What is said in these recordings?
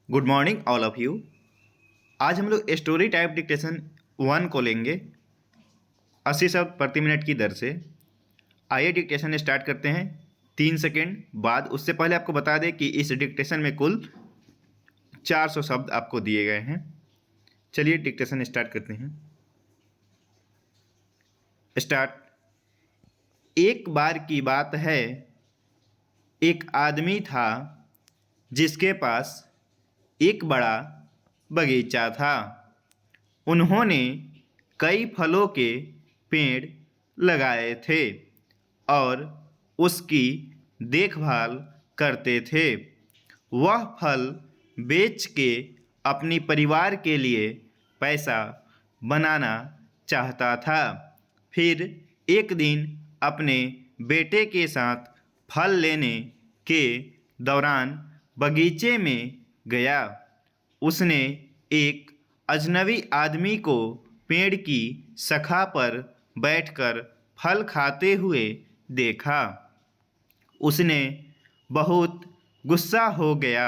Good morning all of you. आज हम लोग स्टोरी टाइप डिक्टेशन 1 को लेंगे 80 शब्द प्रति मिनट की दर से। आइए डिक्टेशन स्टार्ट करते हैं 3 सेकेंड बाद। उससे पहले आपको बता दें कि इस डिक्टेशन में कुल 400 शब्द आपको दिए गए हैं। चलिए डिक्टेशन स्टार्ट करते हैं। स्टार्ट। एक बार की बात है, एक आदमी था जिसके पास एक बड़ा बगीचा था। उन्होंने कई फलों के पेड़ लगाए थे और उसकी देखभाल करते थे। वह फल बेच के अपनी परिवार के लिए पैसा बनाना चाहता था। फिर एक दिन अपने बेटे के साथ फल लेने के दौरान बगीचे में गया। उसने एक अजनबी आदमी को पेड़ की शाखा पर बैठकर फल खाते हुए देखा। उसने बहुत गुस्सा हो गया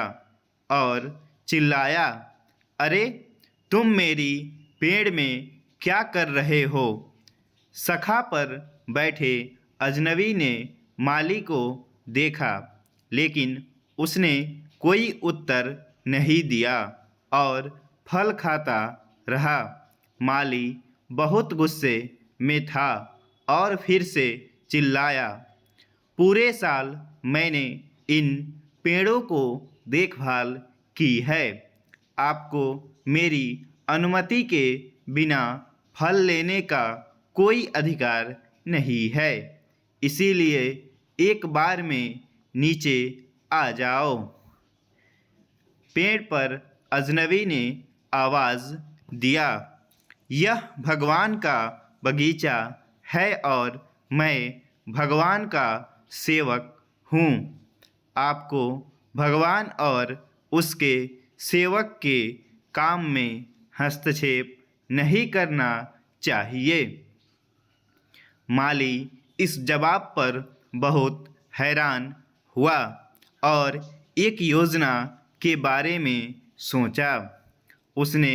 और चिल्लाया, अरे तुम मेरी पेड़ में क्या कर रहे हो? शाखा पर बैठे अजनबी ने माली को देखा, लेकिन उसने कोई उत्तर नहीं दिया और फल खाता रहा। माली बहुत गुस्से में था और फिर से चिल्लाया, पूरे साल मैंने इन पेड़ों को देखभाल की है। आपको मेरी अनुमति के बिना फल लेने का कोई अधिकार नहीं है। इसीलिए एक बार में नीचे आ जाओ। पेड़ पर अजनबी ने आवाज़ दिया, यह भगवान का बगीचा है और मैं भगवान का सेवक हूँ। आपको भगवान और उसके सेवक के काम में हस्तक्षेप नहीं करना चाहिए। माली इस जवाब पर बहुत हैरान हुआ और एक योजना के बारे में सोचा। उसने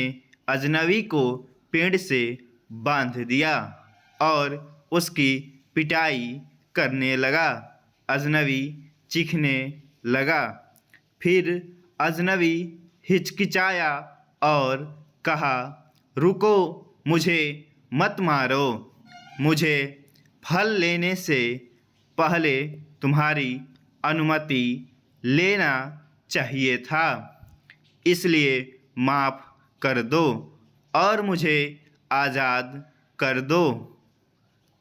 अजनबी को पेड़ से बांध दिया और उसकी पिटाई करने लगा। अजनबी चीखने लगा। फिर अजनबी हिचकिचाया और कहा, रुको, मुझे मत मारो। मुझे फल लेने से पहले तुम्हारी अनुमति लेना चाहिए था, इसलिए माफ़ कर दो और मुझे आज़ाद कर दो।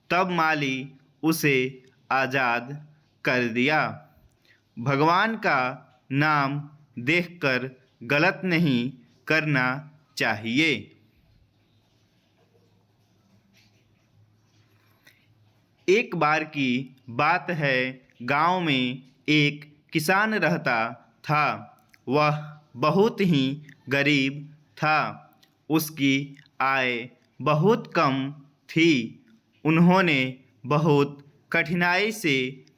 तब माली उसे आज़ाद कर दिया। भगवान का नाम देखकर गलत नहीं करना चाहिए। एक बार की बात है, गांव में एक किसान रहता था। वह बहुत ही गरीब था। उसकी आय बहुत कम थी। उन्होंने बहुत कठिनाई से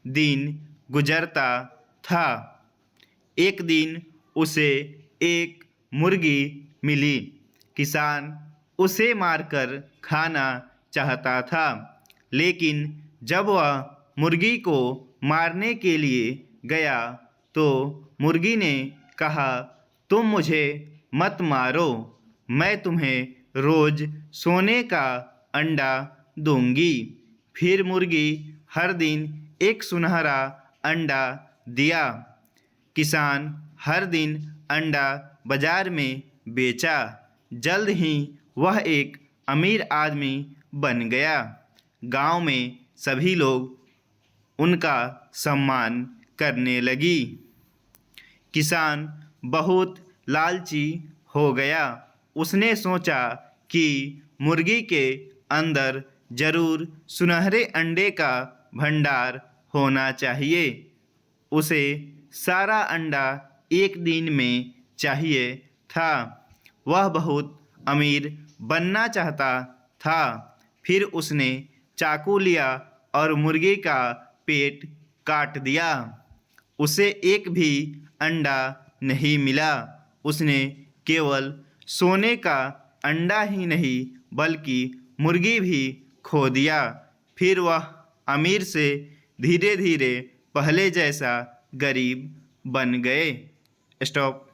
दिन गुजरता था। एक दिन उसे एक मुर्गी मिली। किसान उसे मारकर खाना चाहता था, लेकिन जब वह मुर्गी को मारने के लिए गया तो मुर्गी ने कहा, तुम मुझे मत मारो, मैं तुम्हें रोज़ सोने का अंडा दूंगी। फिर मुर्गी हर दिन एक सुनहरा अंडा दिया। किसान हर दिन अंडा बाजार में बेचा। जल्द ही वह एक अमीर आदमी बन गया। गांव में सभी लोग उनका सम्मान करने लगी। किसान बहुत लालची हो गया। उसने सोचा कि मुर्गी के अंदर जरूर सुनहरे अंडे का भंडार होना चाहिए। उसे सारा अंडा एक दिन में चाहिए था। वह बहुत अमीर बनना चाहता था। फिर उसने चाकू लिया और मुर्गी का पेट काट दिया। उसे एक भी अंडा नहीं मिला। उसने केवल सोने का अंडा ही नहीं बल्कि मुर्गी भी खो दिया। फिर वह अमीर से धीरे धीरे पहले जैसा गरीब बन गए। स्टॉप।